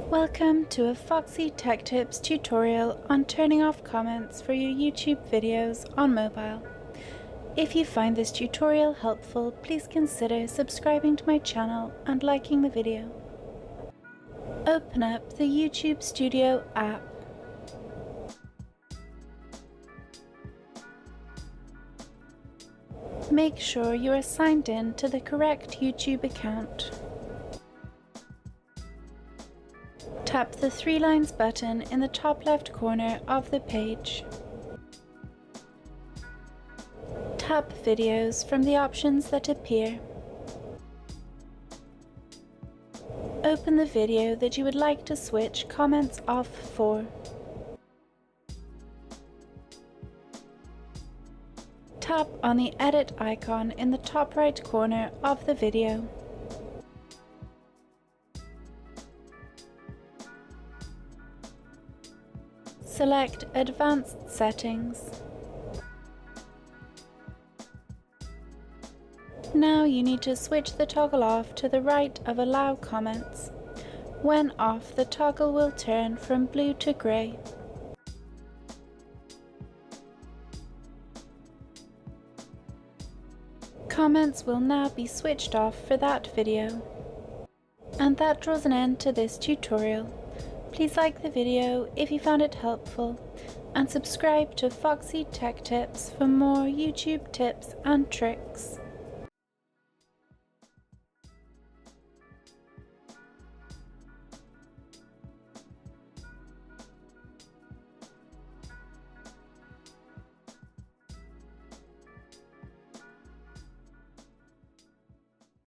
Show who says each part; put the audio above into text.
Speaker 1: Welcome to a Foxy Tech Tips tutorial on turning off comments for your YouTube videos on mobile. If you find this tutorial helpful, please consider subscribing to my channel and liking the video. Open up the YouTube Studio app. Make sure you are signed in to the correct YouTube account. Tap the three lines button in the top left corner of the page. Tap Videos from the options that appear. Open the video that you would like to switch comments off for. Tap on the edit icon in the top right corner of the video. Select Advanced Settings. Now you need to switch the toggle off to the right of Allow Comments. When off, the toggle will turn from blue to grey. Comments will now be switched off for that video. And that draws an end to this tutorial. Please like the video if you found it helpful and subscribe to Foxy Tech Tips for more YouTube tips and tricks.